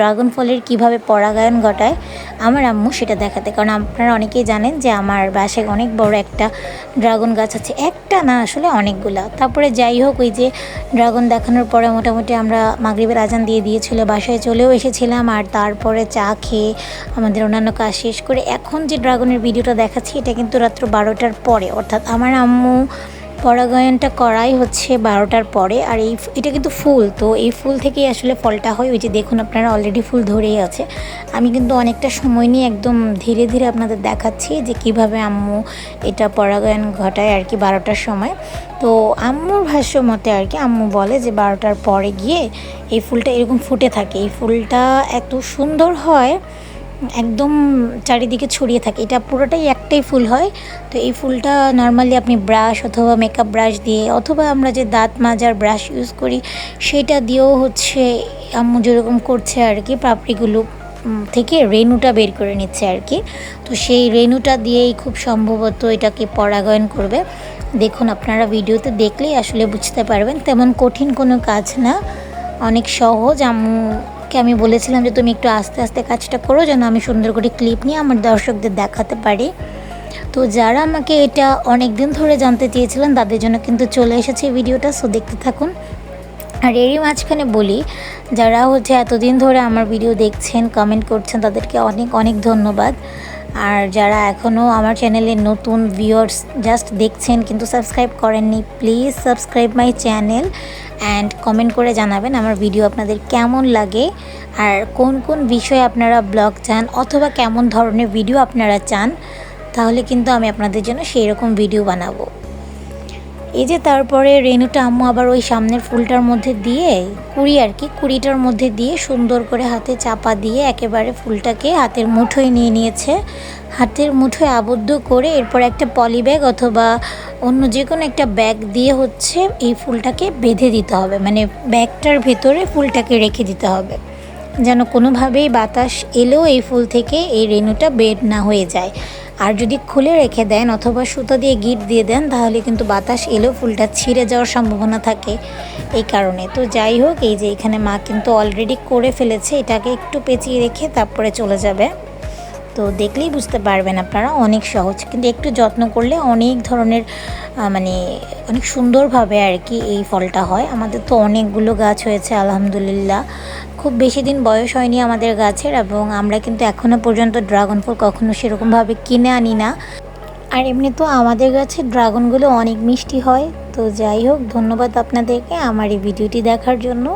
Dragon ফলের কিভাবে পরাগায়ন ঘটায় আমার আম্মু সেটা দেখাতে। কারণ আপনারা অনেকেই জানেন যে আমার বাসায় অনেক বড় একটা ড্রাগন গাছ আছে, একটা না আসলে অনেকগুলা। তারপরে যাই হোক, ওই যে ড্রাগন দেখানোর পরে মোটামুটি আমরা মাগরিবের আজান দিয়ে দিয়েছিল, বাসায় চলেও এসেছিলাম। আর তারপরে চা খেয়ে আমাদের অন্যান্য কাজ শেষ করে এখন যে ড্রাগনের ভিডিওটা দেখাচ্ছি এটা কিন্তু রাত্র 12টার পরে, অর্থাৎ আমার আম্মু পরাগায়নটা করাই হচ্ছে 12টার পরে। আর এটা কিন্তু ফুল, তো এই ফুল থেকেই আসলে ফলটা হয়। ওই যে দেখুন আপনারা অলরেডি ফুল ধরেই আছে। আমি কিন্তু অনেকটা সময় নিয়ে একদম ধীরে ধীরে আপনাদের দেখাচ্ছি যে কিভাবে আম্মু এটা পরাগায়ন ঘটায় আর কি 12টার সময়। তো আম্মুর ভাষ্য মতে আর কি, আম্মু বলে যে 12টার পরে গিয়ে এই ফুলটা এরকম ফুটে থাকে। এই ফুলটা এত সুন্দর হয়, একদম চারিদিকে ছড়িয়ে থাকে। এটা পুরোটাই একটাই ফুল হয়। তো এই ফুলটা নর্মালি আপনি ব্রাশ অথবা মেকআপ ব্রাশ দিয়ে, অথবা আমরা যে দাঁত মাজার ব্রাশ ইউজ করি সেটা দিয়েও হচ্ছে আম্মু যেরকম করছে আর কি, পাপড়িগুলো থেকে রেণুটা বের করে নিচ্ছে আর কি। তো সেই রেণুটা দিয়েই খুব সম্ভবত এটাকে পরাগায়ন করবে। দেখুন আপনারা ভিডিওতে দেখলেই আসলে বুঝতে পারবেন, তেমন কঠিন কোনো কাজ না, অনেক সহজ। আম্মুকে আমি বলেছিলাম যে তুমি একটু আস্তে আস্তে কাজটা করো, যেন আমি সুন্দর করে ক্লিপ নিয়ে আমার দর্শকদের দেখাতে পারি। তো যারা আমাকে এটা অনেক দিন ধরে জানতে চেয়েছিলেন তাদের জন্য কিন্তু চলে এসেছে ভিডিওটা, সো দেখতে থাকুন। আর এরই মাঝখানে বলি, যারা হচ্ছে এতদিন ধরে আমার ভিডিও দেখছেন, কমেন্ট করছেন, তাদেরকে অনেক অনেক ধন্যবাদ। আর যারা এখনও আমার চ্যানেলে নতুন ভিউয়ার্স জাস্ট দেখছেন কিন্তু সাবস্ক্রাইব করেননি, please subscribe my channel and comment করে জানাবেন আমার ভিডিও আপনাদের কেমন লাগে, আর কোন কোন বিষয়ে আপনারা ব্লগ চান অথবা কেমন ধরনের ভিডিও আপনারা চান, তাহলে কিন্তু আমি আপনাদের জন্য সেই রকম ভিডিও বানাবো। এই যে তারপরে রেণুটা আম্মু আবার ওই সামনের ফুলটার মধ্যে দিয়ে, কুড়িটার মধ্যে দিয়ে সুন্দর করে হাতে চাপা দিয়ে একেবারে ফুলটাকে হাতের মুঠোয় নিয়ে নিয়েছে। হাতের মুঠোয় আবদ্ধ করে এরপর একটা পলি ব্যাগ অথবা অন্য যে কোনো একটা ব্যাগ দিয়ে হচ্ছে এই ফুলটাকে বেঁধে দিতে হবে, মানে ব্যাগটার ভেতরে ফুলটাকে রেখে দিতে হবে, যেন কোনোভাবেই বাতাস এলেও এই ফুল থেকে এই রেণুটা বের না হয়ে যায়। আর যদি খুলে রেখে দেন অথবা সুতো দিয়ে গিট দিয়ে দেন তাহলে কিন্তু বাতাস এলেও ফুলটা ছিঁড়ে যাওয়ার সম্ভাবনা থাকে, এই কারণে। তো যাই হোক, এই যে এখানে মা কিন্তু অলরেডি করে ফেলেছে, এটাকে একটু পেঁচিয়ে রেখে তারপরে চলে যাবে। তো দেখলেই বুঝতে পারবেন আপনারা, অনেক সহজ, কিন্তু একটু যত্ন করলে অনেক ধরনের মানে অনেক সুন্দরভাবে আর কি এই ফলটা হয়। আমাদের তো অনেকগুলো গাছ হয়েছে আলহামদুলিল্লাহ, খুব বেশি দিন বয়স হয়নি আমাদের গাছের, এবং আমরা কিন্তু এখনও পর্যন্ত ড্রাগন ফল কখনো সেরকমভাবে কিনে আনি না। আর এমনি তো আমাদের গাছের ড্রাগনগুলো অনেক মিষ্টি হয়। তো যাই হোক, ধন্যবাদ আপনাদেরকে আমার এই ভিডিওটি দেখার জন্য।